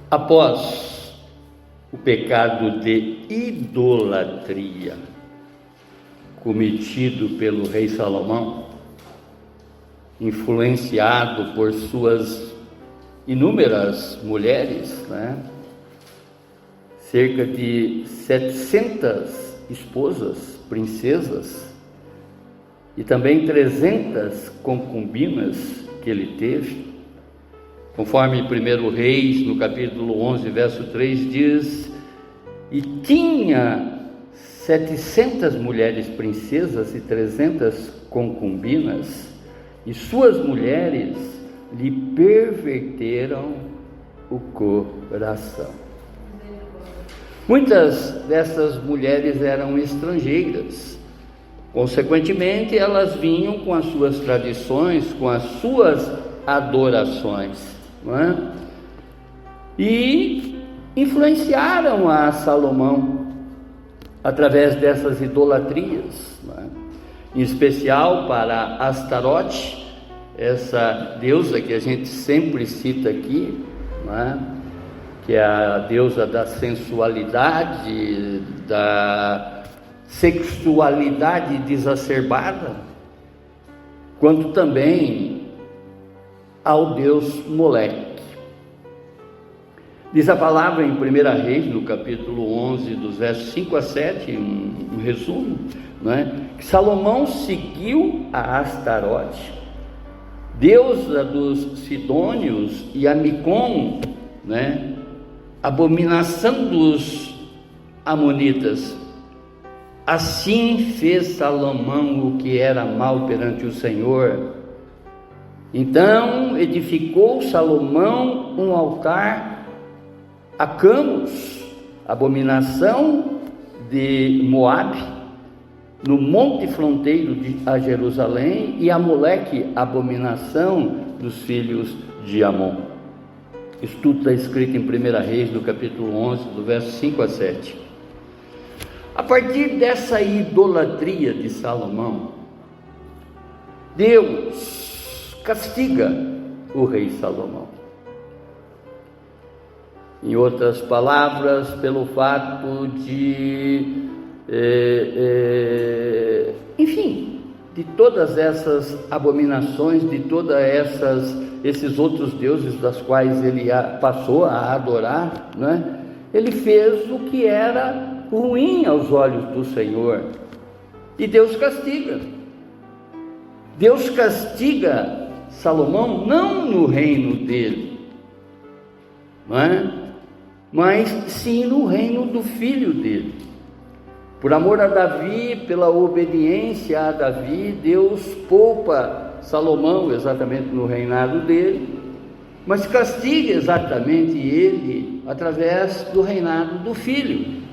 Após o pecado de idolatria cometido pelo rei Salomão, influenciado por suas inúmeras mulheres, cerca de 700 esposas, princesas, e também 300 concubinas que ele teve, conforme 1 Reis, no capítulo 11, verso 3, diz: e tinha 700 mulheres princesas e 300 concubinas, e suas mulheres lhe perverteram o coração. Muitas dessas mulheres eram estrangeiras, consequentemente elas vinham com as suas tradições, com as suas adorações, e influenciaram a Salomão através dessas idolatrias, em especial para Astarote, essa deusa que a gente sempre cita aqui, que é a deusa da sensualidade, da sexualidade desacerbada, quanto também ao deus Moleque. Diz a palavra em 1 Reis, no capítulo 11, dos versos 5 a 7, um resumo, que Salomão seguiu a Astarote, deusa dos sidônios, e a Micom, abominação dos amonitas. Assim fez Salomão o que era mal perante o Senhor. Então edificou Salomão um altar a Camus, abominação de Moabe, no monte fronteiro a Jerusalém, e a Moleque, abominação dos filhos de Amon. Isso tudo está escrito em 1 Reis, no capítulo 11, do verso 5 a 7. A partir dessa idolatria de Salomão, Deus castiga o rei Salomão. Em outras palavras, pelo fato de, de todas essas abominações, de todos esses outros deuses das quais ele passou a adorar, ele fez o que era ruim aos olhos do Senhor, e Deus castiga. Deus castiga Salomão não no reino dele, mas sim no reino do filho dele. Por amor a Davi, pela obediência a Davi, Deus poupa Salomão exatamente no reinado dele, mas castiga exatamente ele através do reinado do filho,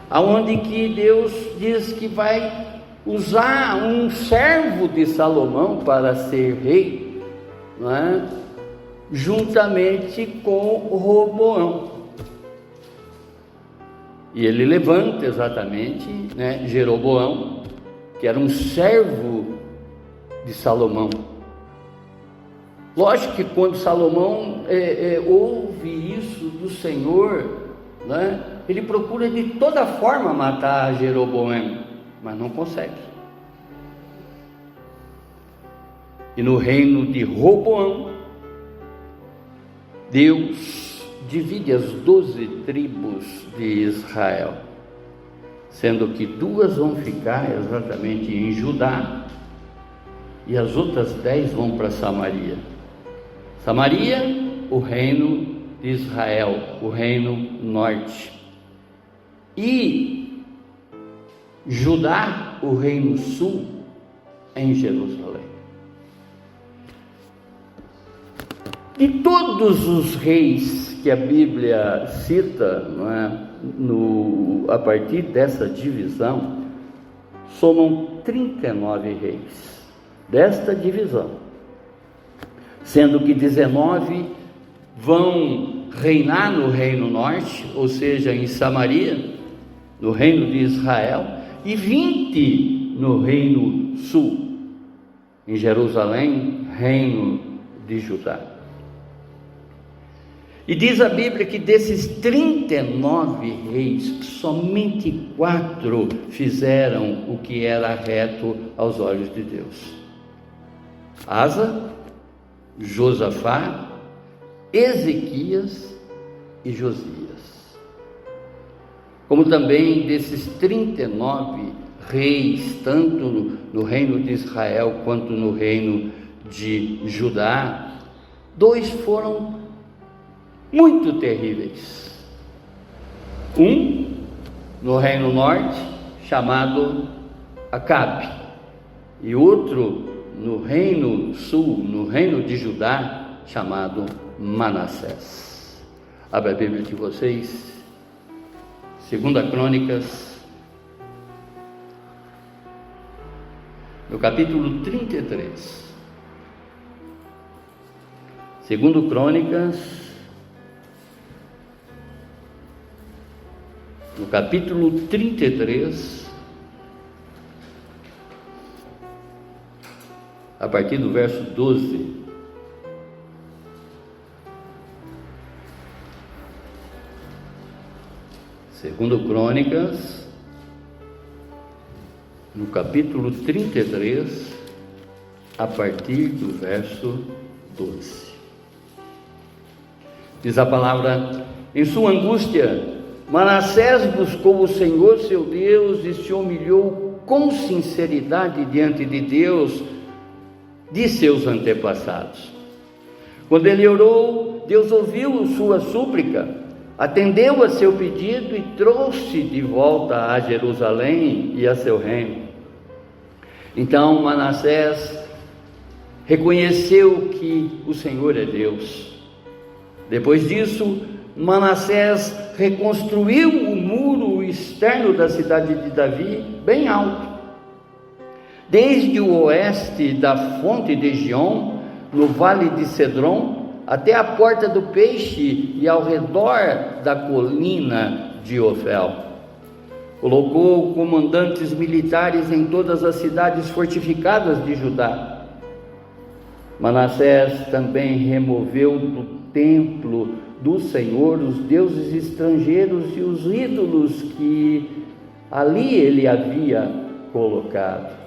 aonde que Deus diz que vai usar um servo de Salomão para ser rei, juntamente com Roboão. E ele levanta exatamente, Jeroboão, que era um servo de Salomão. Lógico que quando Salomão ouve isso do Senhor, ele procura de toda forma matar Jeroboão, mas não consegue. E no reino de Roboão, Deus divide as 12 tribos de Israel, sendo que 2 vão ficar exatamente em Judá, e as outras 10 vão para Samaria. Samaria, o reino de Israel, o reino norte, e Judá, o reino sul, em Jerusalém. De todos os reis que a Bíblia cita, a partir dessa divisão, somam 39 reis desta divisão, sendo que 19 vão reinar no reino norte, ou seja, em Samaria, no reino de Israel, e 20 no reino sul, em Jerusalém, reino de Judá. E diz a Bíblia que desses 39 reis, somente 4 fizeram o que era reto aos olhos de Deus: Asa, Josafá, Ezequias e Josias. Como também desses 39 reis, tanto no reino de Israel quanto no reino de Judá, 2 foram muito terríveis. Um no reino norte, chamado Acabe, e outro no reino sul, no reino de Judá, chamado Manassés. Abra a Bíblia de vocês, 2 Crônicas, no capítulo 33. 2 Crônicas, no capítulo 33, a partir do verso 12. Segundo Crônicas, no capítulo 33, a partir do verso 12. Diz a palavra: em sua angústia, Manassés buscou o Senhor seu Deus e se humilhou com sinceridade diante de Deus de seus antepassados. Quando ele orou, Deus ouviu sua súplica, atendeu a seu pedido e trouxe de volta a Jerusalém e a seu reino. Então Manassés reconheceu que o Senhor é Deus. Depois disso, Manassés reconstruiu o muro externo da cidade de Davi bem alto, desde o oeste da fonte de Gion, no vale de Cedron, até a porta do peixe e ao redor da colina de Ofel. Colocou comandantes militares em todas as cidades fortificadas de Judá. Manassés também removeu do templo do Senhor os deuses estrangeiros e os ídolos que ali ele havia colocado.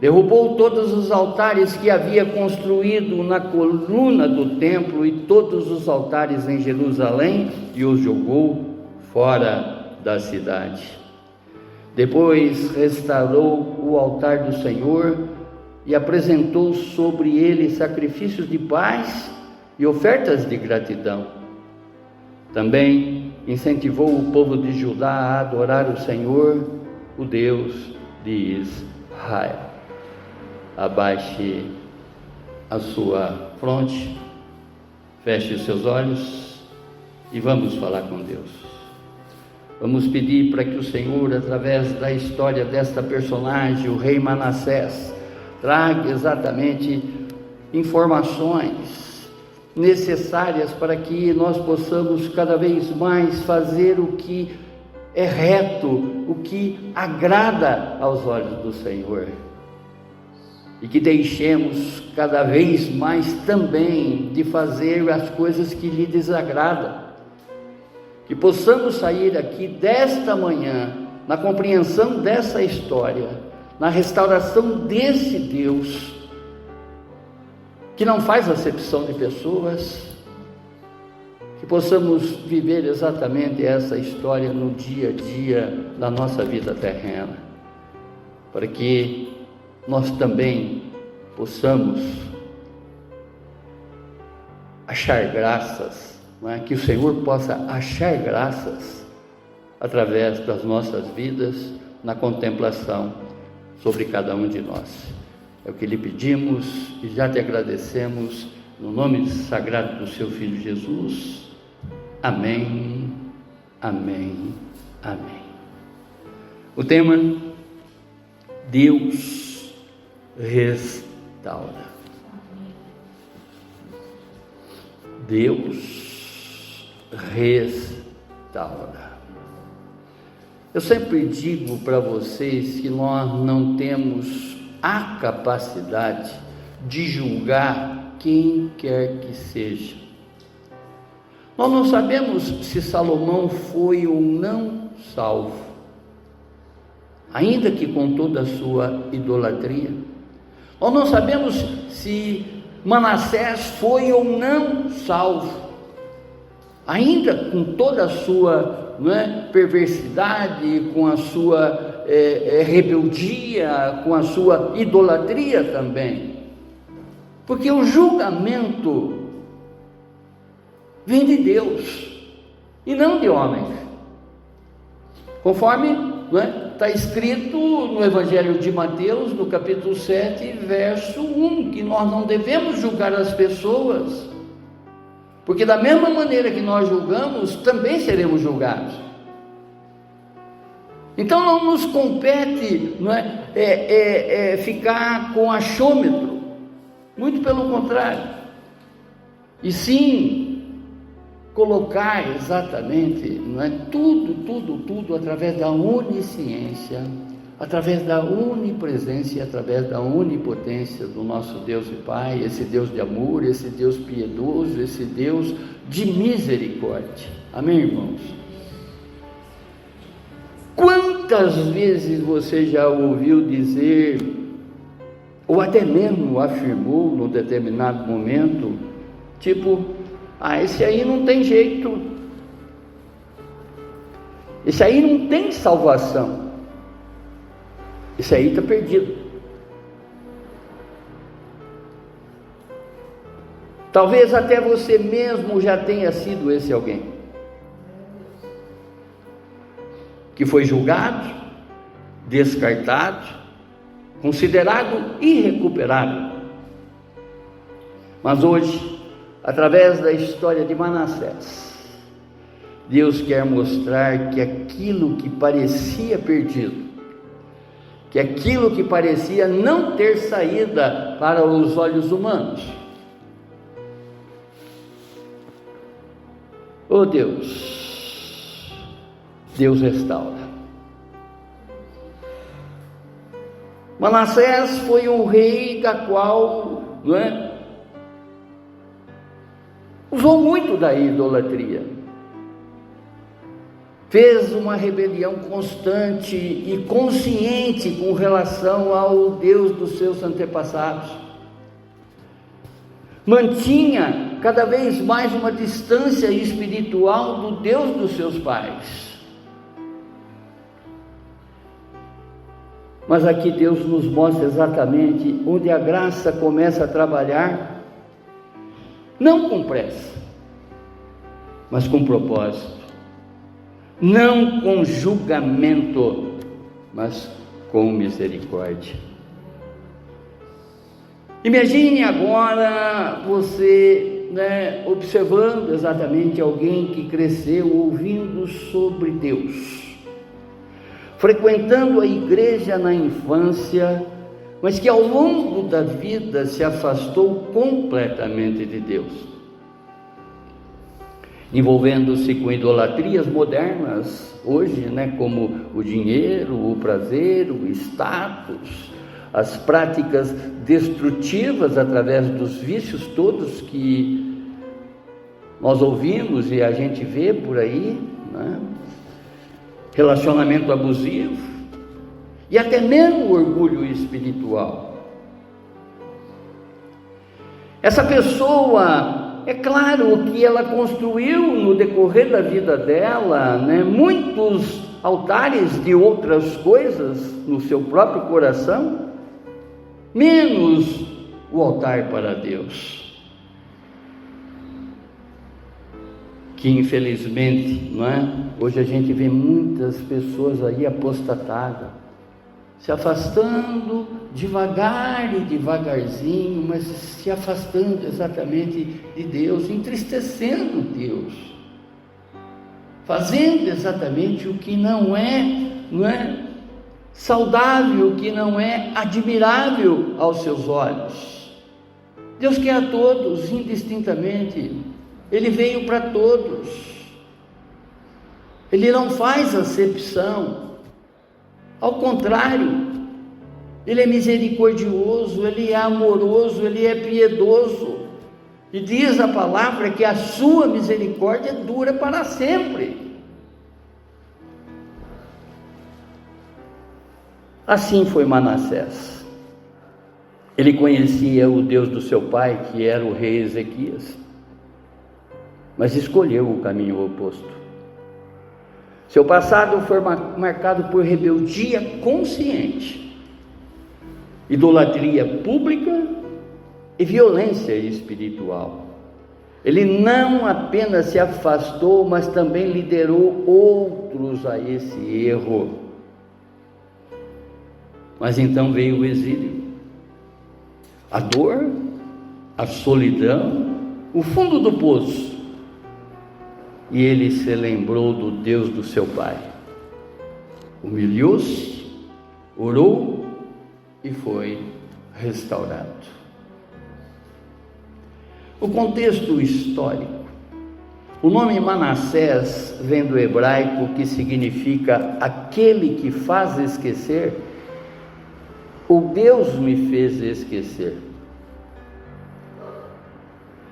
Derrubou todos os altares que havia construído na coluna do templo e todos os altares em Jerusalém e os jogou fora da cidade. Depois restaurou o altar do Senhor e apresentou sobre ele sacrifícios de paz e ofertas de gratidão. Também incentivou o povo de Judá a adorar o Senhor, o Deus de Israel. Abaixe a sua fronte, feche os seus olhos e vamos falar com Deus. Vamos pedir para que o Senhor, através da história desta personagem, o rei Manassés, traga exatamente informações necessárias para que nós possamos cada vez mais fazer o que é reto, o que agrada aos olhos do Senhor, e que deixemos cada vez mais também de fazer as coisas que lhe desagradam, que possamos sair aqui desta manhã na compreensão dessa história, na restauração desse Deus que não faz acepção de pessoas, que possamos viver exatamente essa história no dia a dia da nossa vida terrena, para que nós também possamos achar graças, não é? Que o Senhor possa achar graças através das nossas vidas na contemplação sobre cada um de nós. É o que lhe pedimos e já te agradecemos, no nome sagrado do seu Filho Jesus. Amém, amém, amém. O tema: Deus restaura. Deus restaura. Eu sempre digo para vocês que nós não temos a capacidade de julgar quem quer que seja. Nós não sabemos se Salomão foi ou não salvo, ainda que com toda a sua idolatria. Nós não sabemos se Manassés foi ou não salvo, ainda com toda a sua perversidade, com a sua rebeldia, com a sua idolatria também. Porque o julgamento vem de Deus e não de homens, conforme está escrito no Evangelho de Mateus, no capítulo 7, verso 1, que nós não devemos julgar as pessoas, porque da mesma maneira que nós julgamos, também seremos julgados. Então não nos compete ficar com achômetro, muito pelo contrário, e sim colocar exatamente tudo através da onisciência, através da onipresença e através da onipotência do nosso Deus e Pai, esse Deus de amor, esse Deus piedoso, esse Deus de misericórdia. Amém, irmãos? Quantas vezes você já ouviu dizer, ou até mesmo afirmou num determinado momento, tipo, esse aí não tem jeito, esse aí não tem salvação, esse aí está perdido. Talvez até você mesmo já tenha sido esse alguém, que foi julgado, descartado, considerado irrecuperável. Mas hoje, através da história de Manassés, Deus quer mostrar que aquilo que parecia perdido, que aquilo que parecia não ter saída para os olhos humanos, oh Deus restaura. Manassés foi um rei da qual, usou muito da idolatria, fez uma rebelião constante e consciente com relação ao Deus dos seus antepassados, mantinha cada vez mais uma distância espiritual do Deus dos seus pais. Mas aqui Deus nos mostra exatamente onde a graça começa a trabalhar, não com pressa, mas com propósito, não com julgamento, mas com misericórdia. Imagine agora você, observando exatamente alguém que cresceu ouvindo sobre Deus, frequentando a igreja na infância, mas que ao longo da vida se afastou completamente de Deus, envolvendo-se com idolatrias modernas hoje, como o dinheiro, o prazer, o status, as práticas destrutivas através dos vícios todos que nós ouvimos e a gente vê por aí, relacionamento abusivo e até mesmo orgulho espiritual. Essa pessoa, é claro que ela construiu no decorrer da vida dela, muitos altares de outras coisas no seu próprio coração, menos o altar para Deus, que infelizmente, hoje a gente vê muitas pessoas aí apostatadas, se afastando devagar e devagarzinho, mas se afastando exatamente de Deus, entristecendo Deus, fazendo exatamente o que não é saudável, o que não é admirável aos seus olhos. Deus quer a todos indistintamente, Ele veio para todos, Ele não faz acepção, ao contrário, Ele é misericordioso, Ele é amoroso, Ele é piedoso, E diz a palavra que a sua misericórdia dura para sempre. Assim foi Manassés. Ele conhecia o Deus do seu pai, que era o rei Ezequias, mas escolheu o caminho oposto. Seu passado foi marcado por rebeldia consciente, idolatria pública e violência espiritual. Ele não apenas se afastou, mas também liderou outros a esse erro. Mas então veio o exílio, a dor, a solidão, o fundo do poço. E ele se lembrou do Deus do seu pai. Humilhou-se, orou e foi restaurado. O contexto histórico. O nome Manassés vem do hebraico, que significa aquele que faz esquecer, ou Deus me fez esquecer.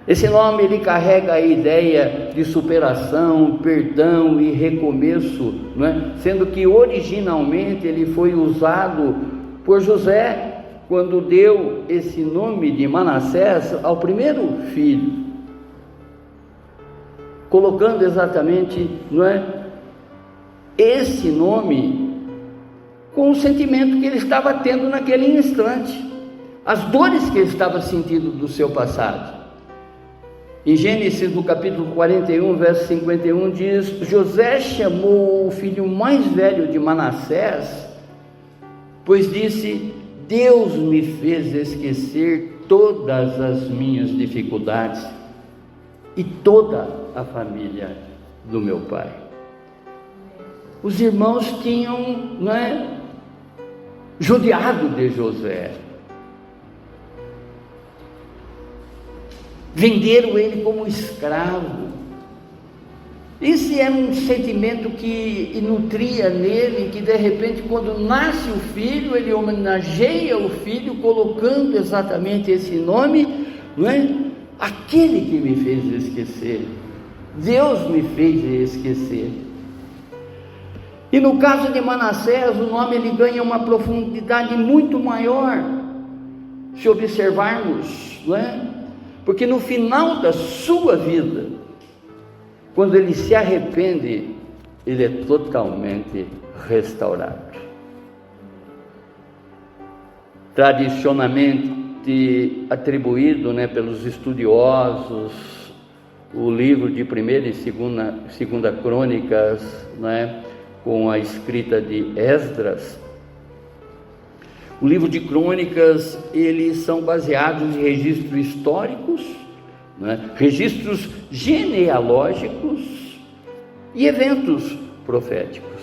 Esse nome ele carrega a ideia de superação, perdão e recomeço, não é? Sendo que originalmente ele foi usado por José quando deu esse nome de Manassés ao primeiro filho, colocando exatamente, não é, esse nome com o sentimento que ele estava tendo naquele instante, as dores que ele estava sentindo do seu passado. Em Gênesis, no capítulo 41, verso 51, diz: José chamou o filho mais velho de Manassés, pois disse: Deus me fez esquecer todas as minhas dificuldades e toda a família do meu pai. Os irmãos tinham, não é, judiado de José, venderam ele como escravo. Esse era um sentimento que nutria nele, que de repente, quando nasce o filho, ele homenageia o filho, colocando exatamente esse nome, não é? Aquele que me fez esquecer, Deus me fez esquecer. E no caso de Manassés, o nome ele ganha uma profundidade muito maior, se observarmos, não é? Porque no final da sua vida, quando ele se arrepende, ele é totalmente restaurado. Tradicionalmente atribuído, né, pelos estudiosos, o livro de 1ª e 2ª Crônicas, né, com a escrita de Esdras. O livro de Crônicas, eles são baseados em registros históricos, né, registros genealógicos e eventos proféticos.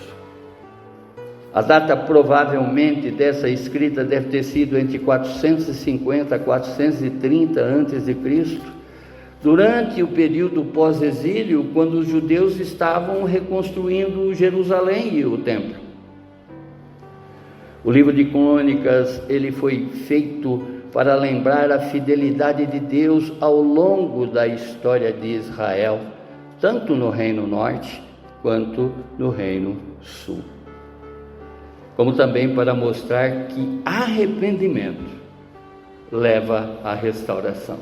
A data provavelmente dessa escrita deve ter sido entre 450 a 430 a.C., durante o período pós-exílio, quando os judeus estavam reconstruindo Jerusalém e o templo. O livro de Crônicas, ele foi feito para lembrar a fidelidade de Deus ao longo da história de Israel, tanto no Reino Norte quanto no Reino Sul. Como também para mostrar que arrependimento leva à restauração,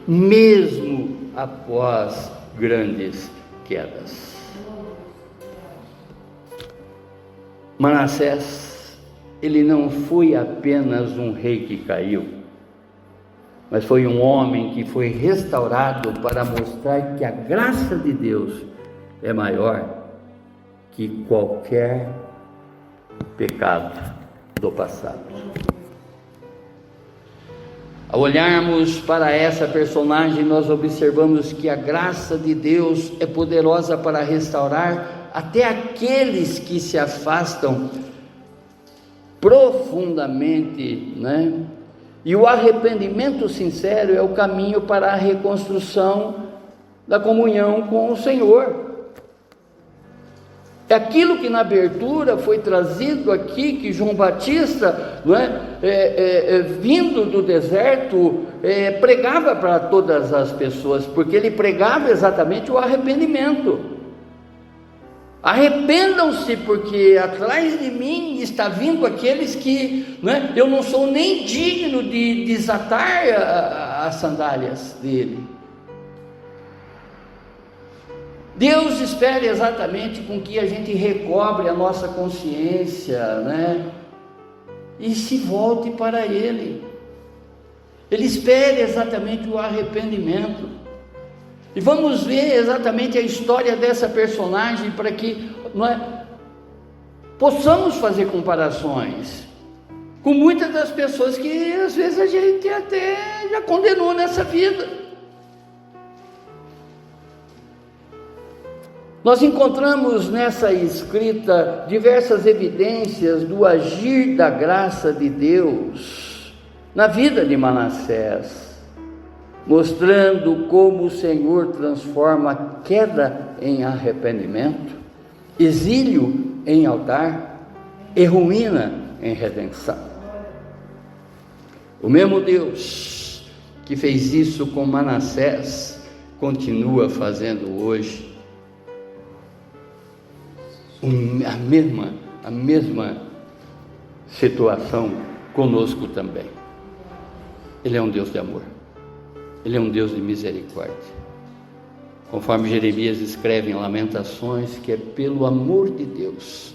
mesmo após grandes quedas. Manassés, ele não foi apenas um rei que caiu, mas foi um homem que foi restaurado para mostrar que a graça de Deus é maior que qualquer pecado do passado. Ao olharmos para essa personagem, nós observamos que a graça de Deus é poderosa para restaurar até aqueles que se afastam profundamente, né? E o arrependimento sincero é o caminho para a reconstrução da comunhão com o Senhor. É aquilo que na abertura foi trazido aqui, que João Batista, não é, vindo do deserto, pregava para todas as pessoas, porque ele pregava exatamente o arrependimento. Arrependam-se, porque atrás de mim está vindo aqueles que, não é, eu não sou nem digno de desatar as sandálias dele. Deus espera exatamente com que a gente recobre a nossa consciência, né? E se volte para Ele. Ele espera exatamente o arrependimento. E vamos ver exatamente a história dessa personagem para que, não é, possamos fazer comparações com muitas das pessoas que às vezes a gente até já condenou nessa vida. Nós encontramos nessa escrita diversas evidências do agir da graça de Deus na vida de Manassés, mostrando como o Senhor transforma queda em arrependimento, exílio em altar e ruína em redenção. O mesmo Deus que fez isso com Manassés continua fazendo hoje a mesma situação conosco também. Ele é um Deus de amor, Ele é um Deus de misericórdia, conforme Jeremias escreve em Lamentações, que é pelo amor de Deus,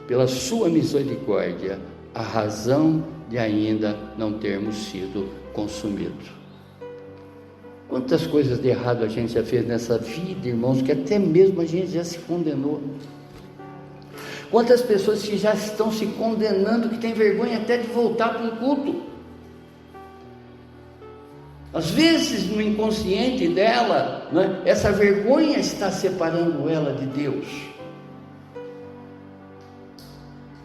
pela sua misericórdia, a razão de ainda não termos sido consumidos. Quantas coisas de errado a gente já fez nessa vida, irmãos, que até mesmo a gente já se condenou. Quantas pessoas que já estão se condenando, que têm vergonha até de voltar para um culto. Às vezes no inconsciente dela, né, essa vergonha está separando ela de Deus.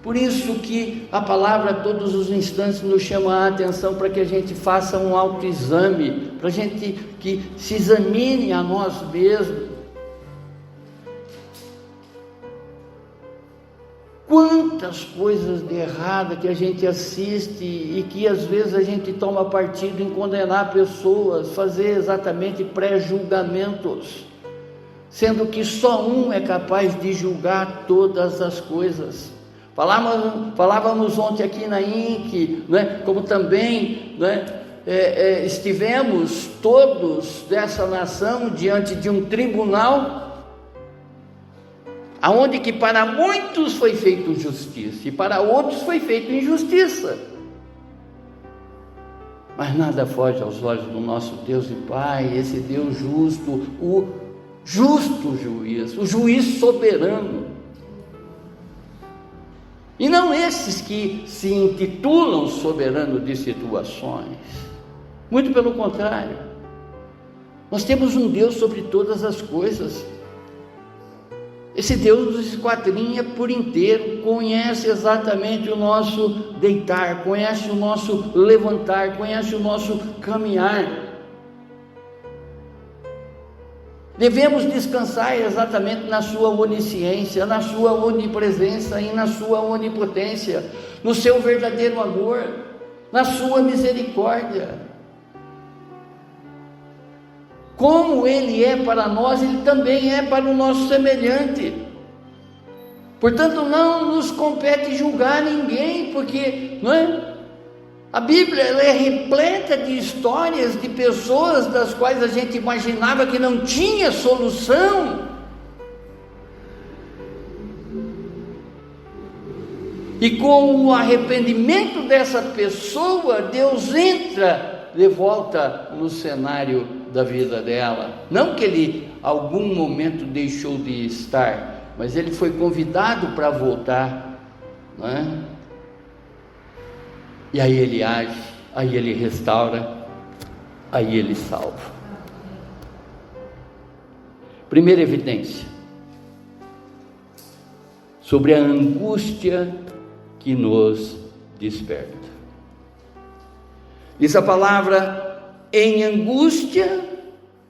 Por isso que a palavra a todos os instantes nos chama a atenção para que a gente faça um autoexame, para a gente que se examine a nós mesmos. Quantas coisas de errada que a gente assiste e que às vezes a gente toma partido em condenar pessoas, fazer exatamente pré-julgamentos, sendo que só um é capaz de julgar todas as coisas. Falávamos ontem aqui na INC, né, como também, né, estivemos todos dessa nação diante de um tribunal, aonde que para muitos foi feito justiça e para outros foi feito injustiça. Mas nada foge aos olhos do nosso Deus e Pai, esse Deus justo, o justo juiz, o juiz soberano. E não esses que se intitulam soberano de situações. Muito pelo contrário. Nós temos um Deus sobre todas as coisas. Esse Deus nos esquadrinha por inteiro, conhece exatamente o nosso deitar, conhece o nosso levantar, conhece o nosso caminhar. Devemos descansar exatamente na sua onisciência, na sua onipresença e na sua onipotência, no seu verdadeiro amor, na sua misericórdia. Como Ele é para nós, Ele também é para o nosso semelhante. Portanto, não nos compete julgar ninguém, porque, não é? A Bíblia ela é repleta de histórias de pessoas das quais a gente imaginava que não tinha solução. E com o arrependimento dessa pessoa, Deus entra de volta no cenário da vida dela. Não que ele algum momento deixou de estar, mas ele foi convidado para voltar, não é? E aí ele age, aí ele restaura, aí ele salva. Primeira evidência sobre a angústia que nos desperta. Diz a palavra: em angústia,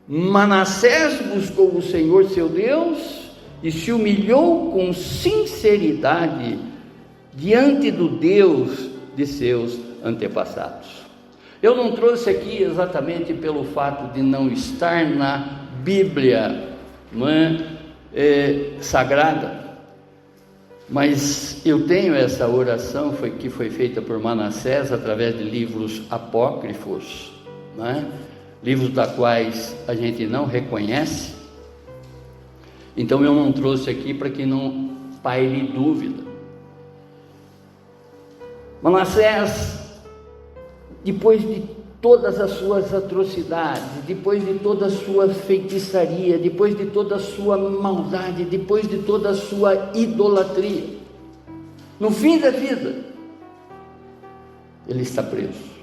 Manassés buscou o Senhor seu Deus, e se humilhou com sinceridade diante do Deus de seus antepassados. Eu não trouxe aqui exatamente pelo fato de não estar na Bíblia, não é, sagrada, mas eu tenho essa oração que foi feita por Manassés através de livros apócrifos, não é? Livros da quais a gente não reconhece. Então eu não trouxe aqui para que não paire dúvida. Manassés, depois de todas as suas atrocidades, depois de toda a sua feitiçaria, depois de toda a sua maldade, depois de toda a sua idolatria, no fim da vida, ele está preso.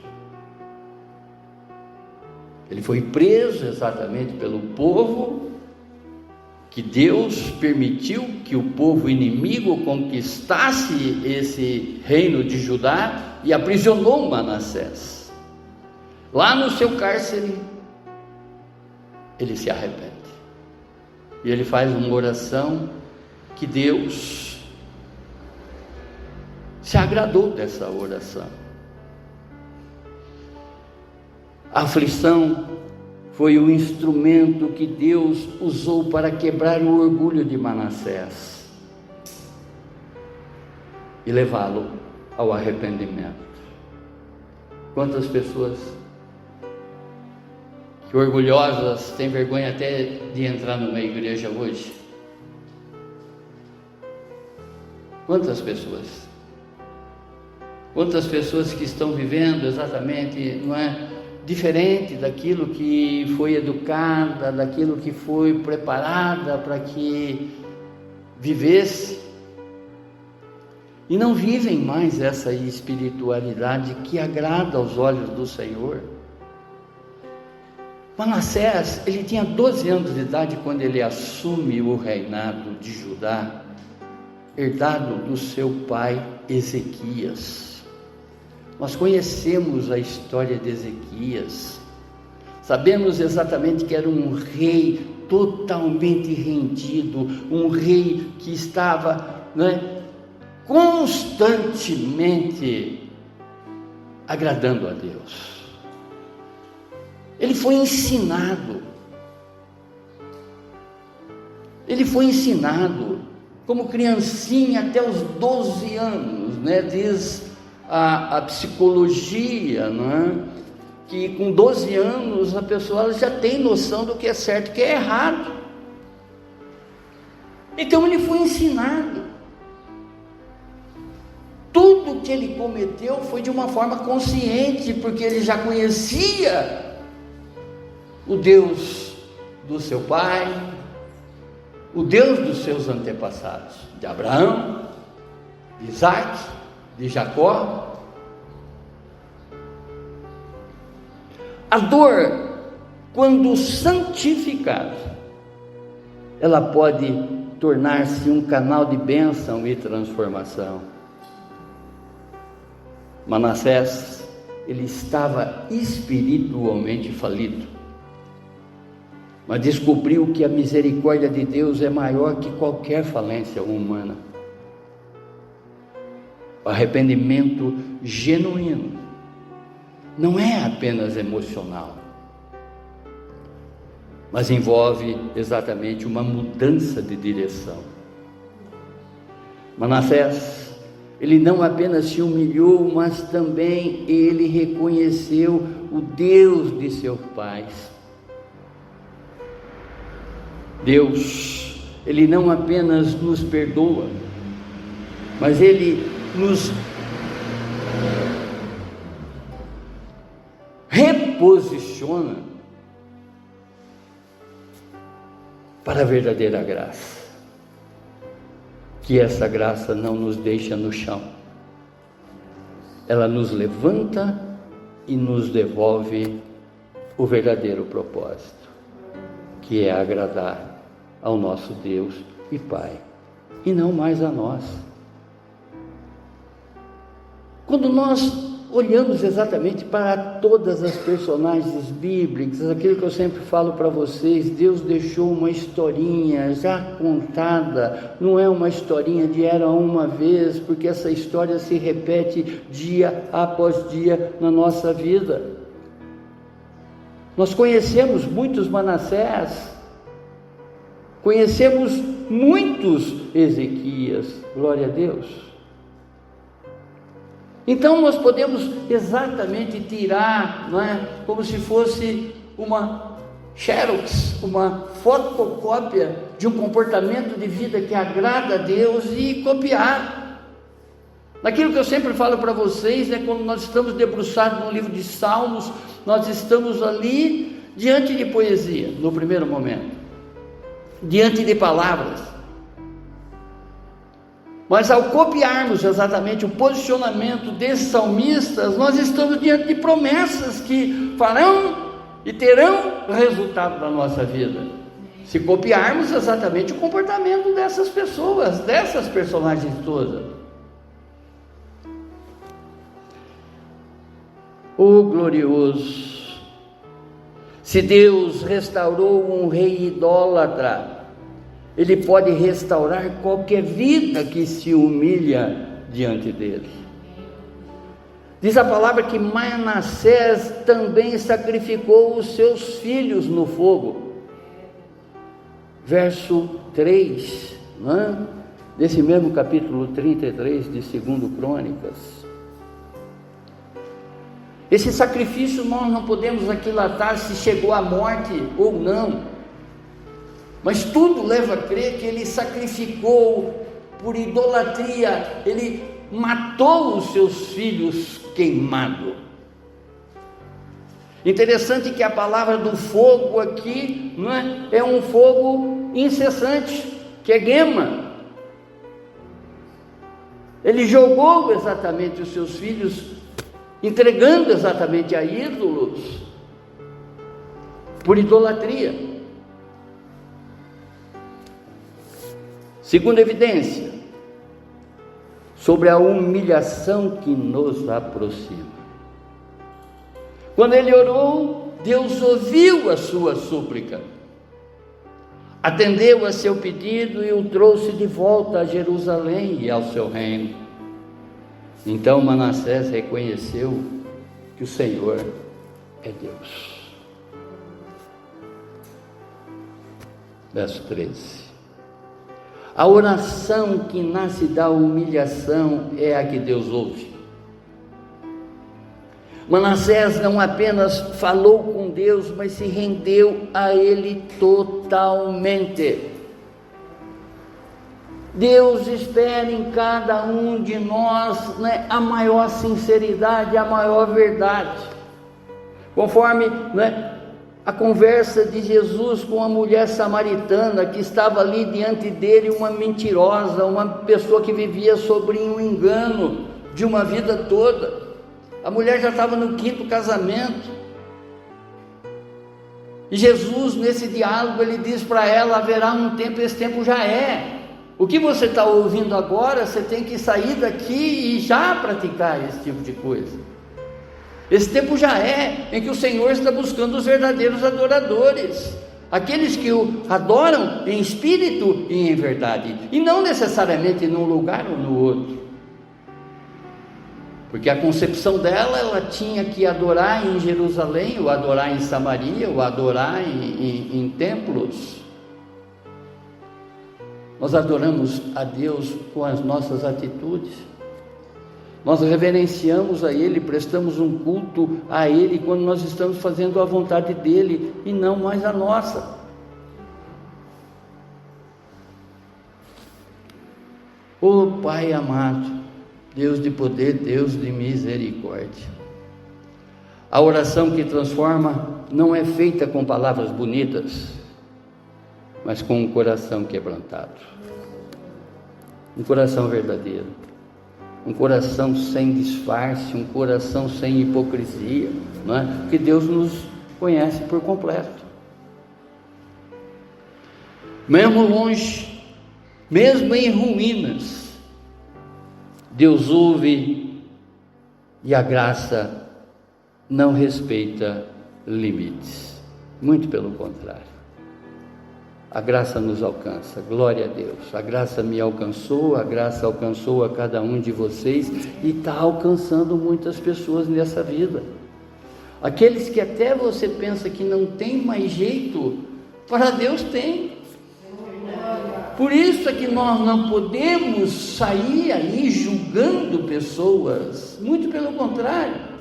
Ele foi preso exatamente pelo povo que Deus permitiu que o povo inimigo conquistasse esse reino de Judá e aprisionou Manassés. Lá no seu cárcere, ele se arrepende. E ele faz uma oração que Deus se agradou dessa oração. A aflição foi o instrumento que Deus usou para quebrar o orgulho de Manassés e levá-lo ao arrependimento. Quantas pessoas que orgulhosas têm vergonha até de entrar numa igreja hoje? Quantas pessoas? Quantas pessoas que estão vivendo exatamente, não é, diferente daquilo que foi educada, daquilo que foi preparada para que vivesse, e não vivem mais essa espiritualidade que agrada aos olhos do Senhor. Manassés, ele tinha 12 anos de idade quando ele assume o reinado de Judá, herdado do seu pai Ezequias. Nós conhecemos a história de Ezequias, sabemos exatamente que era um rei totalmente rendido, um rei que estava, não é, constantemente agradando a Deus. Ele foi ensinado como criancinha até os 12 anos, né? Diz a psicologia, não é? Que com 12 anos a pessoa já tem noção do que é certo e o que é errado. Então ele foi ensinado. Tudo que ele cometeu foi de uma forma consciente, porque ele já conhecia o Deus do seu pai, o Deus dos seus antepassados, de Abraão, de Isaac, de Jacó. A dor, quando santificada, ela pode tornar-se um canal de bênção e transformação. Manassés, ele estava espiritualmente falido, mas descobriu que a misericórdia de Deus é maior que qualquer falência humana. O arrependimento genuíno não é apenas emocional, mas envolve exatamente uma mudança de direção. Manassés, ele não apenas se humilhou, mas também ele reconheceu o Deus de seus pais. Deus, ele não apenas nos perdoa, mas ele nos reposiciona para a verdadeira graça, que essa graça não nos deixa no chão, ela nos levanta e nos devolve o verdadeiro propósito, que é agradar ao nosso Deus e Pai, e não mais a nós. Quando nós olhamos exatamente para todas as personagens bíblicas, aquilo que eu sempre falo para vocês, Deus deixou uma historinha já contada, não é uma historinha de era uma vez, porque essa história se repete dia após dia na nossa vida. Nós conhecemos muitos Manassés, conhecemos muitos Ezequias, glória a Deus. Então nós podemos exatamente tirar, não é, como se fosse uma xerox, uma fotocópia de um comportamento de vida que agrada a Deus e copiar. Naquilo que eu sempre falo para vocês, quando nós estamos debruçados no livro de Salmos, nós estamos ali diante de poesia, no primeiro momento, diante de palavras. Mas ao copiarmos exatamente o posicionamento desses salmistas, nós estamos diante de promessas que farão e terão resultado na nossa vida. Se copiarmos exatamente o comportamento dessas pessoas, dessas personagens todas. Oh glorioso! Se Deus restaurou um rei idólatra, Ele pode restaurar qualquer vida que se humilha diante dele. Diz a palavra que Manassés também sacrificou os seus filhos no fogo. Verso 3, desse mesmo capítulo 33 de 2 Crônicas. Esse sacrifício nós não podemos aquilatar se chegou à morte ou não. Mas tudo leva a crer que ele sacrificou por idolatria, ele matou os seus filhos queimado. Interessante que a palavra do fogo aqui é um fogo incessante, que é gema. Ele jogou exatamente os seus filhos, entregando exatamente a ídolos, por idolatria. Segunda evidência, sobre a humilhação que nos aproxima. Quando ele orou, Deus ouviu a sua súplica, atendeu a seu pedido e o trouxe de volta a Jerusalém e ao seu reino. Então Manassés reconheceu que o Senhor é Deus. Verso 13. A oração que nasce da humilhação é a que Deus ouve. Manassés não apenas falou com Deus, mas se rendeu a Ele totalmente. Deus espera em cada um de nós a maior sinceridade, a maior verdade. Conforme a conversa de Jesus com a mulher samaritana que estava ali diante dele, uma mentirosa, uma pessoa que vivia sobre um engano de uma vida toda. A mulher já estava no 5º casamento. E Jesus, nesse diálogo, ele diz para ela: haverá um tempo, esse tempo já é. O que você está ouvindo agora, você tem que sair daqui e já praticar esse tipo de coisa. Esse tempo já é, em que o Senhor está buscando os verdadeiros adoradores, aqueles que o adoram em espírito e em verdade, e não necessariamente num lugar ou no outro, porque a concepção dela, ela tinha que adorar em Jerusalém, ou adorar em Samaria, ou adorar em templos. Nós adoramos a Deus com as nossas atitudes. Nós reverenciamos a Ele, prestamos um culto a Ele quando nós estamos fazendo a vontade dEle e não mais a nossa. Ô Pai amado, Deus de poder, Deus de misericórdia, a oração que transforma não é feita com palavras bonitas, mas com um coração quebrantado, um coração verdadeiro, um coração sem disfarce, um coração sem hipocrisia, não é? Porque Deus nos conhece por completo. Mesmo longe, mesmo em ruínas, Deus ouve E a graça não respeita limites, muito pelo contrário. A graça nos alcança, glória a Deus. A graça me alcançou, a graça alcançou a cada um de vocês e está alcançando muitas pessoas nessa vida. Aqueles que até você pensa que não tem mais jeito, para Deus tem. Por isso é que nós não podemos sair aí julgando pessoas, muito pelo contrário.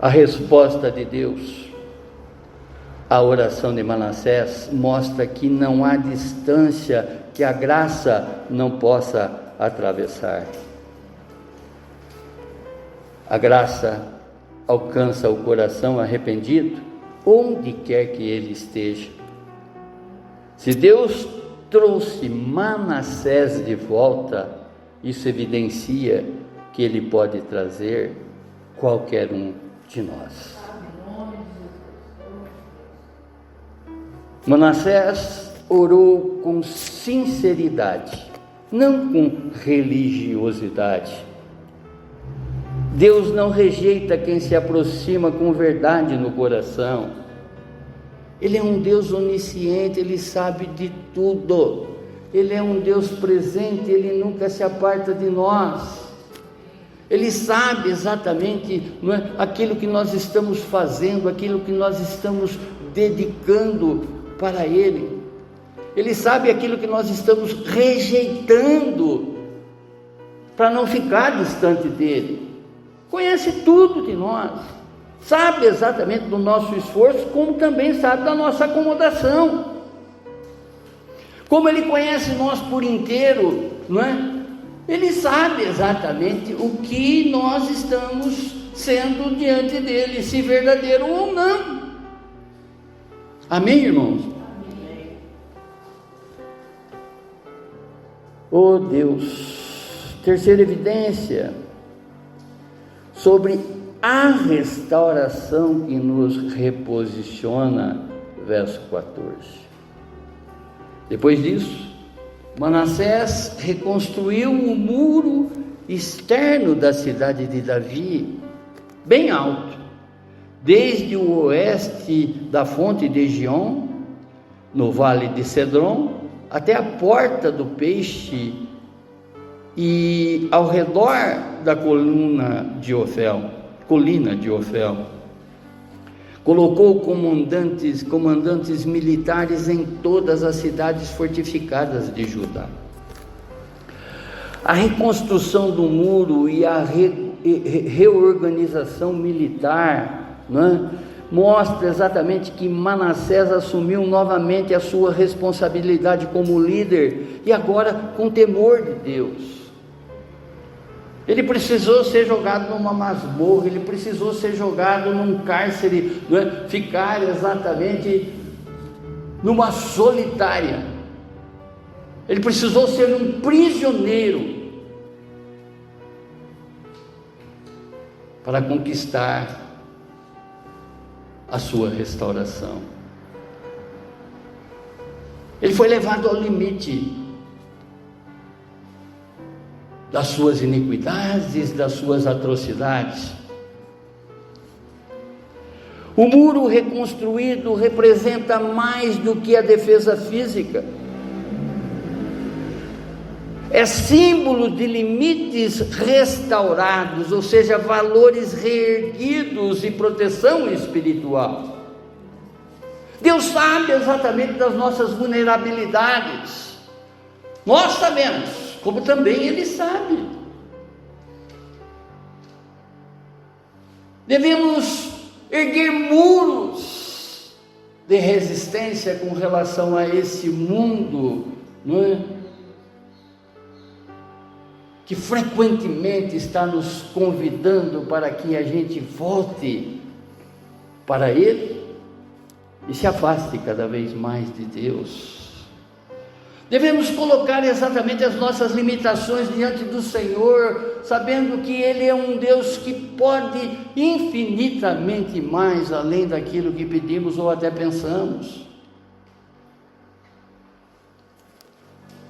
A resposta de Deus à oração de Manassés mostra que não há distância que a graça não possa atravessar. A graça alcança o coração arrependido, onde quer que ele esteja. Se Deus trouxe Manassés de volta, isso evidencia que ele pode trazer qualquer um de nós. Manassés orou com sinceridade, não com religiosidade. Deus não rejeita quem se aproxima com verdade no coração. Ele é um Deus onisciente, Ele sabe de tudo. Ele é um Deus presente, Ele nunca se aparta de nós. Ele sabe exatamente, não é, aquilo que nós estamos fazendo, aquilo que nós estamos dedicando para Ele. Ele sabe aquilo que nós estamos rejeitando para não ficar distante dEle. Conhece tudo de nós, sabe exatamente do nosso esforço, como também sabe da nossa acomodação. Como Ele conhece nós por inteiro, não é? Ele sabe exatamente o que nós estamos sendo diante dele, se verdadeiro ou não. Amém, irmãos? Amém. Oh Deus, terceira evidência sobre a restauração que nos reposiciona, verso 14. Depois disso, Manassés reconstruiu o muro externo da cidade de Davi, bem alto, desde o oeste da fonte de Gion, no vale de Cedron, até a porta do peixe e ao redor da colina de Ofel. Colocou comandantes militares em todas as cidades fortificadas de Judá. A reconstrução do muro e a reorganização militar, né, mostra exatamente que Manassés assumiu novamente a sua responsabilidade como líder, e agora com temor de Deus. Ele precisou ser jogado numa masmorra, ele precisou ser jogado num cárcere, né? Ficar exatamente numa solitária. Ele precisou ser um prisioneiro para conquistar a sua restauração. Ele foi levado ao limite das suas iniquidades, das suas atrocidades. O muro reconstruído representa mais do que a defesa física. É símbolo de limites restaurados, ou seja, valores reerguidos e proteção espiritual. Deus sabe exatamente das nossas vulnerabilidades. Nós sabemos, como também Ele sabe. Devemos erguer muros de resistência com relação a esse mundo, não é? Que frequentemente está nos convidando para que a gente volte para Ele e se afaste cada vez mais de Deus. Devemos colocar exatamente as nossas limitações diante do Senhor, sabendo que Ele é um Deus que pode infinitamente mais além daquilo que pedimos ou até pensamos.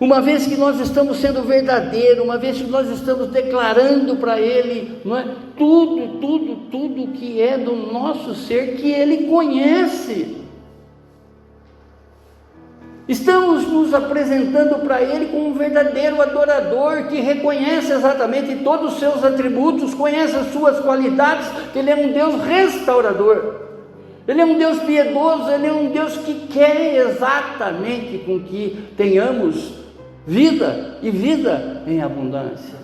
Uma vez que nós estamos sendo verdadeiros, uma vez que nós estamos declarando para Ele, não é? Tudo que é do nosso ser, que Ele conhece. Estamos nos apresentando para Ele como um verdadeiro adorador, que reconhece exatamente todos os seus atributos, conhece as suas qualidades, que Ele é um Deus restaurador. Ele é um Deus piedoso, Ele é um Deus que quer exatamente com que tenhamos vida e vida em abundância.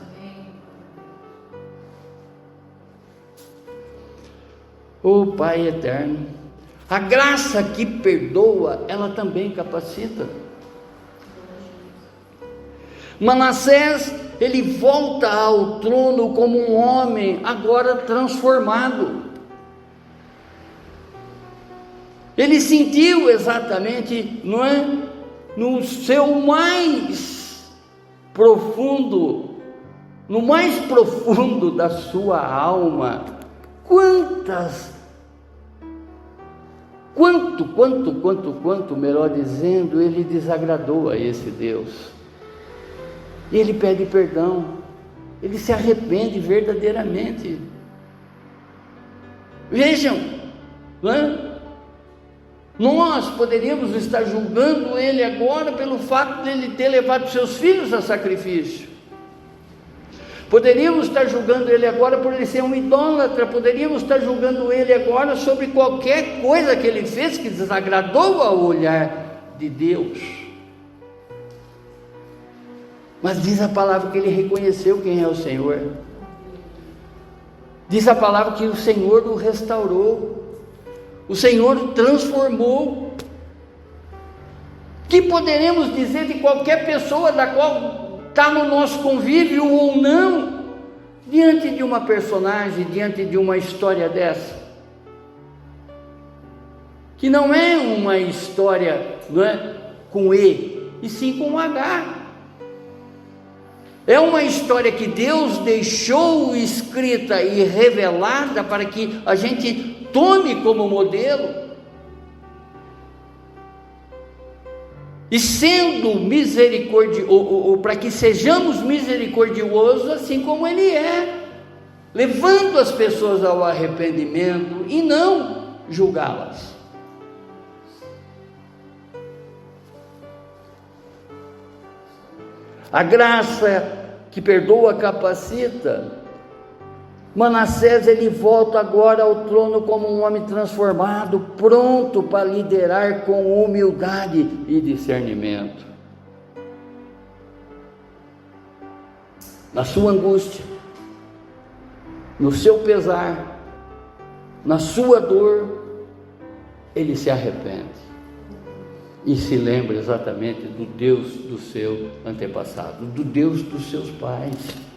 Oh Pai eterno, a graça que perdoa, ela também capacita. Manassés, ele volta ao trono como um homem agora transformado. Ele sentiu exatamente, não é, no seu mais profundo, no mais profundo da sua alma, quanto, melhor dizendo, ele desagradou a esse Deus. E ele pede perdão, ele se arrepende verdadeiramente. Vejam, não é? Nós poderíamos estar julgando ele agora pelo fato de ele ter levado seus filhos a sacrifício. Poderíamos estar julgando ele agora por ele ser um idólatra. Poderíamos estar julgando ele agora sobre qualquer coisa que ele fez que desagradou ao olhar de Deus. Mas diz a palavra que ele reconheceu quem é o Senhor. Diz a palavra que o Senhor o restaurou. O Senhor o transformou. Que poderemos dizer de qualquer pessoa da qual está no nosso convívio ou não, diante de uma personagem, diante de uma história dessa? Que não é uma história, não é, com E, e sim com H. É uma história que Deus deixou escrita e revelada para que a gente tome como modelo, e sendo misericordioso, para que sejamos misericordiosos assim como Ele é, levando as pessoas ao arrependimento e não julgá-las. A graça que perdoa capacita. Manassés, ele volta agora ao trono como um homem transformado, pronto para liderar com humildade e discernimento. Na sua angústia, no seu pesar, na sua dor, ele se arrepende e se lembra exatamente do Deus do seu antepassado, do Deus dos seus pais.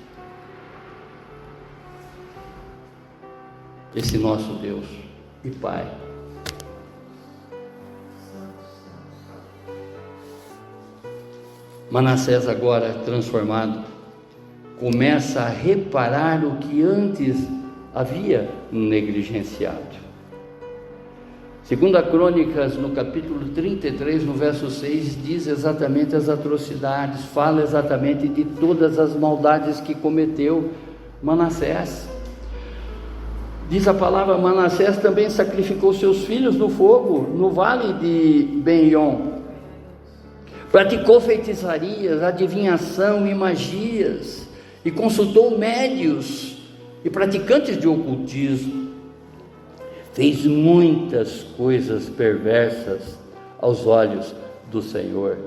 Esse nosso Deus e Pai. Manassés, agora transformado, começa a reparar o que antes havia negligenciado. Segunda Crônicas, no capítulo 33, no verso 6, diz exatamente as atrocidades, fala exatamente de todas as maldades que cometeu Manassés. Diz a palavra: Manassés também sacrificou seus filhos no fogo, no vale de Ben-Ion. Praticou feitiçarias, adivinhação e magias, e consultou médios e praticantes de ocultismo. Fez muitas coisas perversas aos olhos do Senhor,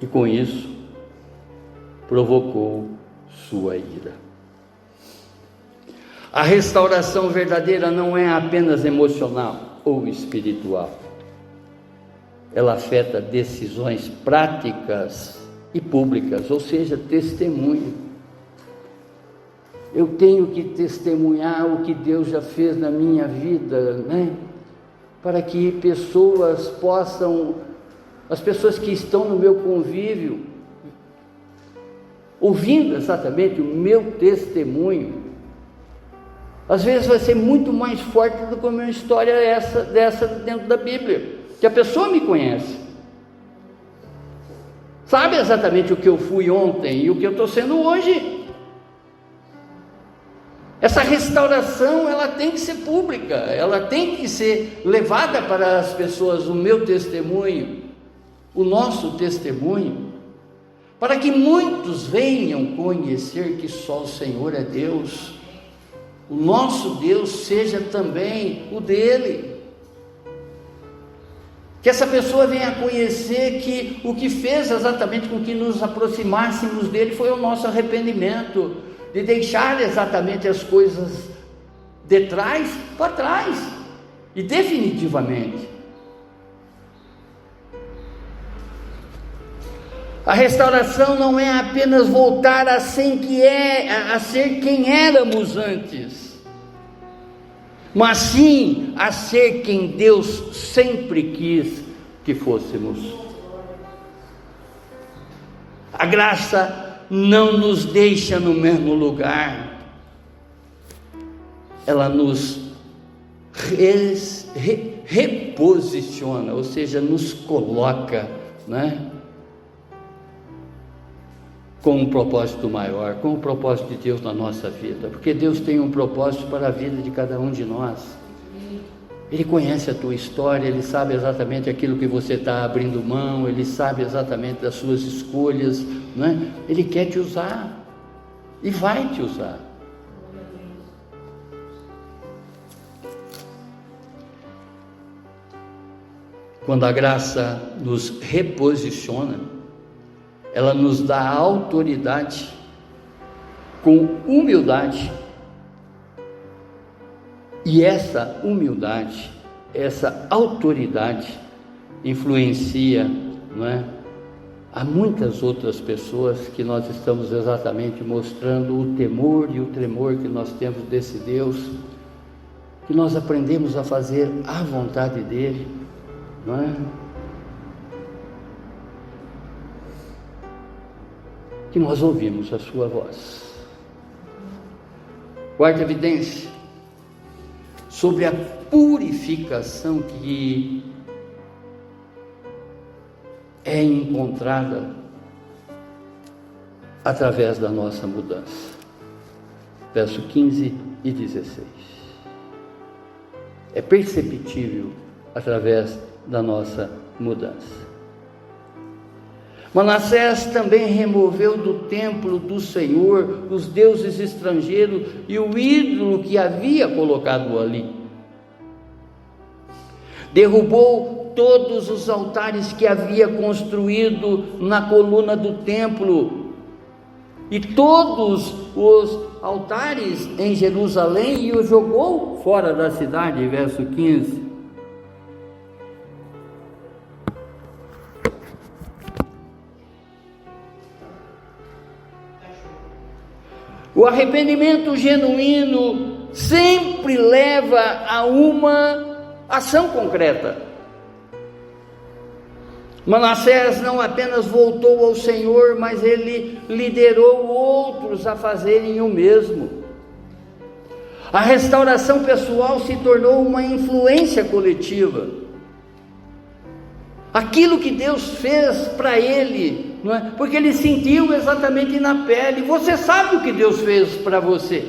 e com isso provocou sua ira. A restauração verdadeira não é apenas emocional ou espiritual. Ela afeta decisões práticas e públicas, ou seja, testemunho. Eu tenho que testemunhar o que Deus já fez na minha vida, né? Para que pessoas possam, as pessoas que estão no meu convívio, ouvindo exatamente o meu testemunho, às vezes vai ser muito mais forte do que uma história dessa dentro da Bíblia, que a pessoa me conhece. sabe exatamente o que eu fui ontem e o que eu estou sendo hoje. Essa restauração, ela tem que ser pública, ela tem que ser levada para as pessoas, o meu testemunho, o nosso testemunho, para que muitos venham conhecer que só o Senhor é Deus, o nosso Deus seja também o dele. Que essa pessoa venha a conhecer que o que fez exatamente com que nos aproximássemos dele foi o nosso arrependimento, de deixar exatamente as coisas de trás para trás, e definitivamente. A restauração não é apenas voltar a ser quem éramos antes, mas sim a ser quem Deus sempre quis que fôssemos. A graça não nos deixa no mesmo lugar, ela nos reposiciona, ou seja, nos coloca, né? Com um propósito maior, com o propósito de Deus na nossa vida, porque Deus tem um propósito para a vida de cada um de nós. Ele conhece a tua história, Ele sabe exatamente aquilo que você está abrindo mão, Ele sabe exatamente das suas escolhas, né? Ele quer te usar, e vai te usar. Quando a graça nos reposiciona, ela nos dá autoridade, com humildade, e essa humildade, essa autoridade influencia, não é? Há muitas outras pessoas que nós estamos exatamente mostrando o temor e o tremor que nós temos desse Deus, que nós aprendemos a fazer a vontade dele, não é? Que nós ouvimos a sua voz. Quarta evidência sobre a purificação que é encontrada através da nossa mudança. Verso 15 e 16. É perceptível através da nossa mudança. Manassés também removeu do templo do Senhor os deuses estrangeiros e o ídolo que havia colocado ali. Derrubou todos os altares que havia construído na coluna do templo e todos os altares em Jerusalém, e os jogou fora da cidade. Verso 15. O arrependimento genuíno sempre leva a uma ação concreta. Manassés não apenas voltou ao Senhor, mas ele liderou outros a fazerem o mesmo. A restauração pessoal se tornou uma influência coletiva. Aquilo que Deus fez para ele, não é? Porque ele sentiu exatamente na pele. Você sabe o que Deus fez para você.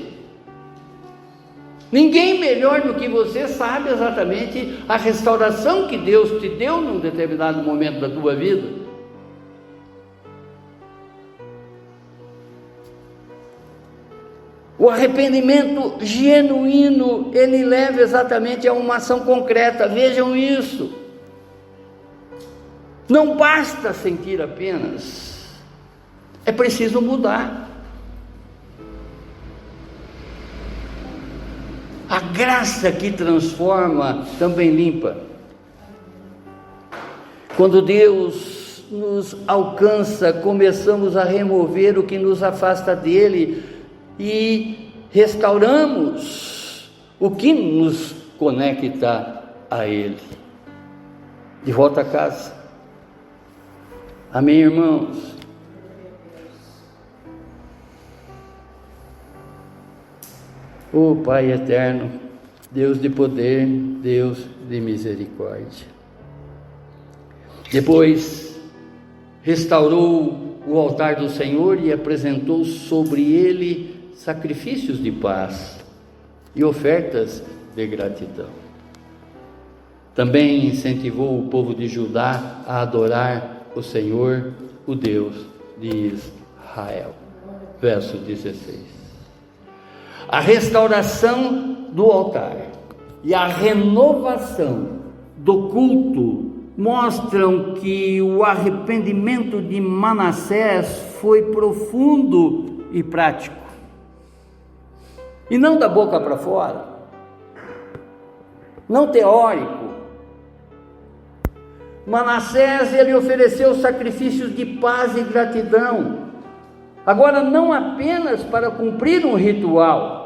Ninguém melhor do que você sabe exatamente a restauração que Deus te deu num determinado momento da tua vida. O arrependimento genuíno, ele leva exatamente a uma ação concreta. Vejam isso. Não basta sentir apenas, é preciso mudar. A graça que transforma também limpa. Quando Deus nos alcança, começamos a remover o que nos afasta dele e restauramos o que nos conecta a ele. De volta a casa. Amém, irmãos? Ó Pai eterno, Deus de poder, Deus de misericórdia. Depois restaurou o altar do Senhor e apresentou sobre ele sacrifícios de paz e ofertas de gratidão. Também incentivou o povo de Judá a adorar o Senhor, o Deus de Israel. Verso 16. A restauração do altar e a renovação do culto mostram que o arrependimento de Manassés foi profundo e prático, e não da boca para fora, não teórico. Manassés, ele ofereceu sacrifícios de paz e gratidão, agora não apenas para cumprir um ritual,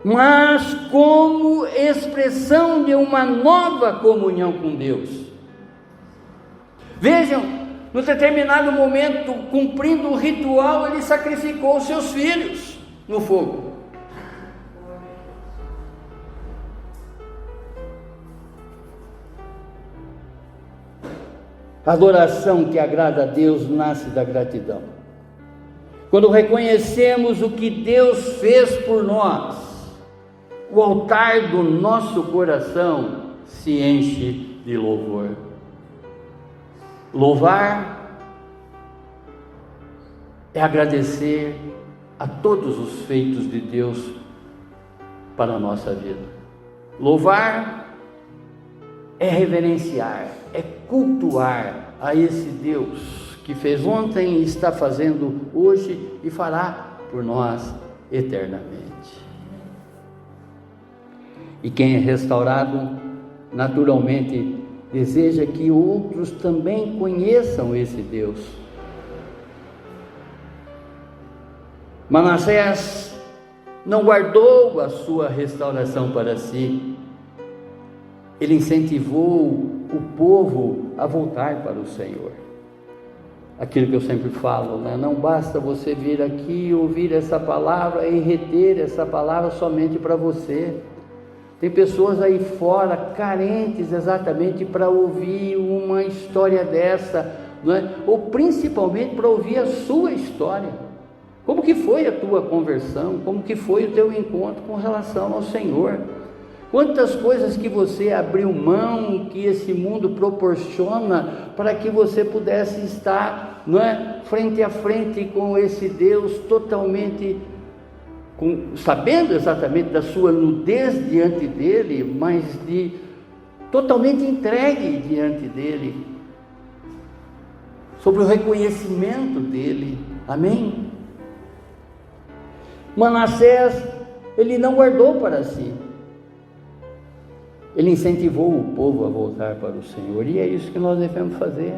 mas como expressão de uma nova comunhão com Deus. Vejam, no determinado momento, cumprindo o ritual, ele sacrificou seus filhos no fogo. A adoração que agrada a Deus nasce da gratidão. Quando reconhecemos o que Deus fez por nós, o altar do nosso coração se enche de louvor. Louvar é agradecer a todos os feitos de Deus para a nossa vida. Louvar é reverenciar, é cultuar a esse Deus que fez ontem, está fazendo hoje e fará por nós eternamente. E quem é restaurado, naturalmente, deseja que outros também conheçam esse Deus. Manassés não guardou a sua restauração para si. Ele incentivou o povo a voltar para o Senhor. Aquilo que eu sempre falo, né? Não basta você vir aqui, ouvir essa palavra e reter essa palavra somente para você. Tem pessoas aí fora carentes exatamente para ouvir uma história dessa, não é? Ou principalmente para ouvir a sua história. Como que foi a tua conversão? Como que foi o teu encontro com relação ao Senhor? Quantas coisas que você abriu mão, que esse mundo proporciona para que você pudesse estar, não é, frente a frente com esse Deus totalmente, sabendo exatamente da sua nudez diante dele, mas totalmente entregue diante dele, sobre o reconhecimento dele. Amém? Manassés, ele não guardou para si. Ele incentivou o povo a voltar para o Senhor, e é isso que nós devemos fazer.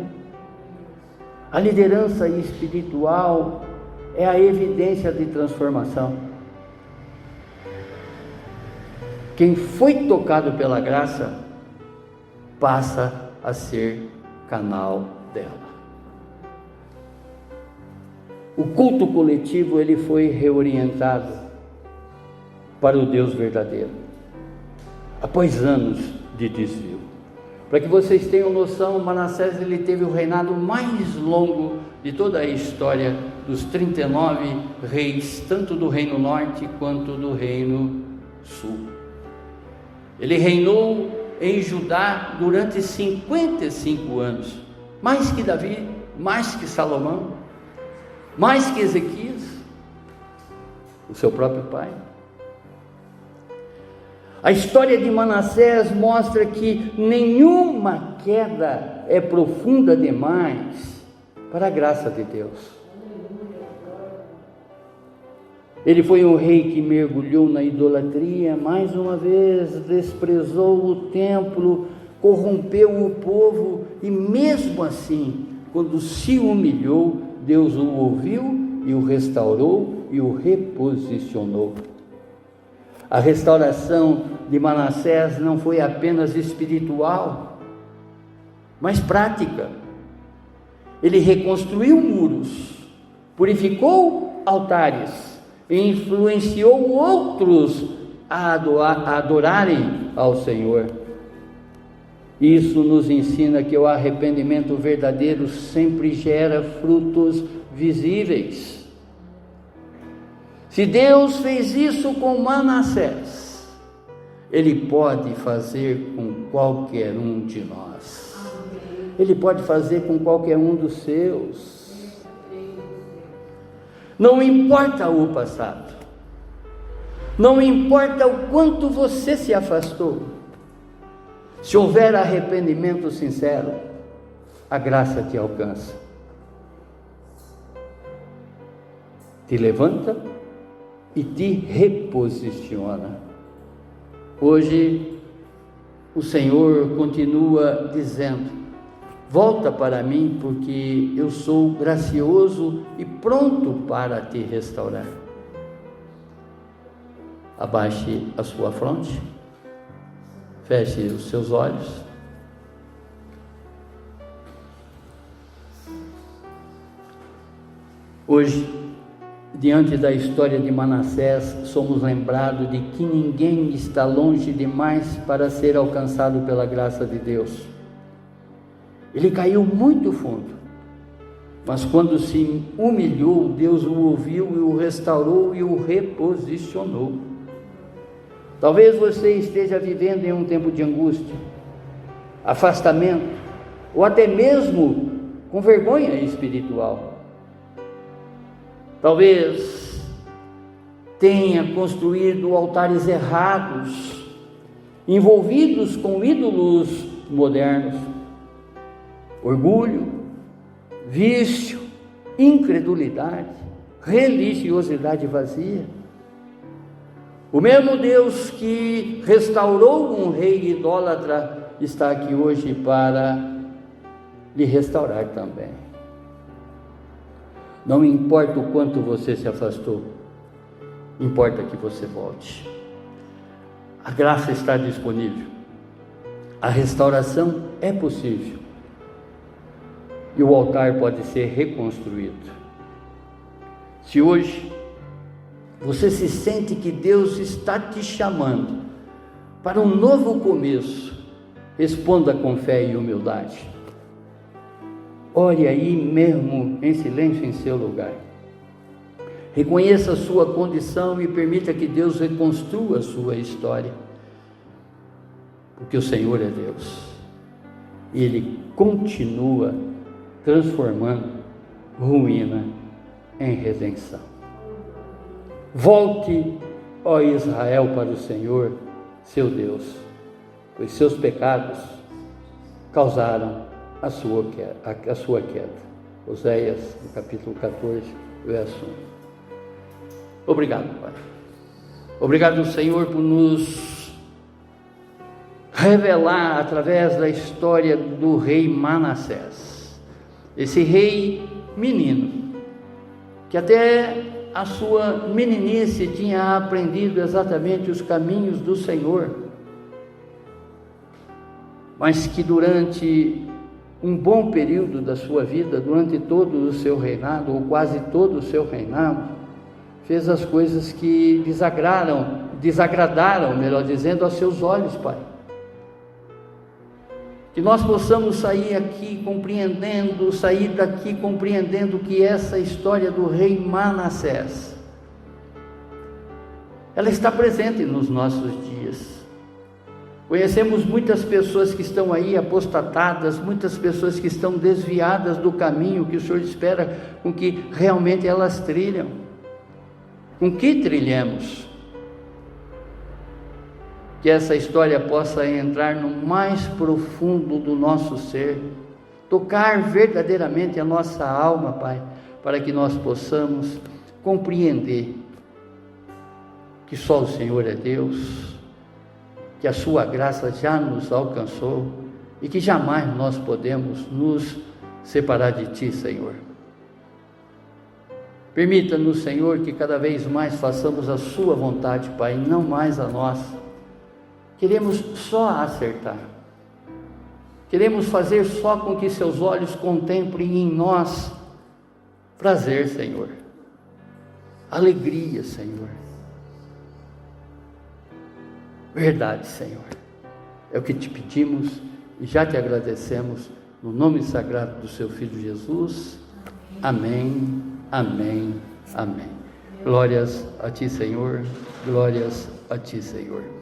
A liderança espiritual é a evidência de transformação. Quem foi tocado pela graça passa a ser canal dela. O culto coletivo, ele foi reorientado para o Deus verdadeiro, após anos de desvio. Para que vocês tenham noção, Manassés, ele teve o reinado mais longo de toda a história dos 39 reis, tanto do reino norte quanto do reino sul. Ele reinou em Judá durante 55 anos, mais que Davi, mais que Salomão, mais que Ezequias, o seu próprio pai. A história de Manassés mostra que nenhuma queda é profunda demais para a graça de Deus. Ele foi um rei que mergulhou na idolatria, mais uma vez desprezou o templo, corrompeu o povo, e mesmo assim, quando se humilhou, Deus o ouviu e o restaurou e o reposicionou. A restauração de Manassés não foi apenas espiritual, mas prática. Ele reconstruiu muros, purificou altares e influenciou outros a adorarem ao Senhor. Isso nos ensina que o arrependimento verdadeiro sempre gera frutos visíveis. Se Deus fez isso com Manassés, Ele pode fazer com qualquer um de nós. Ele pode fazer com qualquer um dos seus. Não importa o passado, não importa o quanto você se afastou, se houver arrependimento sincero, a graça te alcança, te levanta e te reposiciona. Hoje o Senhor continua dizendo: volta para mim, porque eu sou gracioso e pronto para te restaurar. Abaixe a sua fronte, feche os seus olhos. Hoje, diante da história de Manassés, somos lembrados de que ninguém está longe demais para ser alcançado pela graça de Deus. Ele caiu muito fundo, mas quando se humilhou, Deus o ouviu e o restaurou e o reposicionou. Talvez você esteja vivendo em um tempo de angústia, afastamento, ou até mesmo com vergonha espiritual. Talvez tenha construído altares errados, envolvidos com ídolos modernos, orgulho, vício, incredulidade, religiosidade vazia. O mesmo Deus que restaurou um rei idólatra está aqui hoje para lhe restaurar também. Não importa o quanto você se afastou, importa que você volte. A graça está disponível, a restauração é possível e o altar pode ser reconstruído. Se hoje você se sente que Deus está te chamando para um novo começo, responda com fé e humildade. Ore aí mesmo em silêncio em seu lugar. Reconheça a sua condição e permita que Deus reconstrua a sua história. Porque o Senhor é Deus. E Ele continua transformando ruína em redenção. Volte, ó Israel, para o Senhor, seu Deus, pois seus pecados causaram a sua queda. Oséias, no capítulo 14, verso 1. Obrigado, Pai. Obrigado, Senhor, por nos revelar através da história do rei Manassés, esse rei menino, que até a sua meninice tinha aprendido exatamente os caminhos do Senhor, mas que durante um bom período da sua vida, durante todo o seu reinado, ou quase todo o seu reinado, fez as coisas que desagradaram, melhor dizendo, aos seus olhos, Pai. Que nós possamos sair daqui compreendendo que essa história do rei Manassés, ela está presente nos nossos dias. Conhecemos muitas pessoas que estão aí apostatadas, muitas pessoas que estão desviadas do caminho que o Senhor espera com que realmente elas trilham. Com que trilhemos? Que essa história possa entrar no mais profundo do nosso ser, tocar verdadeiramente a nossa alma, Pai, para que nós possamos compreender que só o Senhor é Deus, que a sua graça já nos alcançou e que jamais nós podemos nos separar de Ti, Senhor. Permita-nos, Senhor, que cada vez mais façamos a sua vontade, Pai, e não mais a nossa. Queremos só acertar. Queremos fazer só com que seus olhos contemplem em nós prazer, Senhor. Alegria, Senhor. Verdade, Senhor. É o que te pedimos e já te agradecemos no nome sagrado do seu Filho Jesus. Amém, amém, amém. Glórias a ti, Senhor, glórias a ti, Senhor.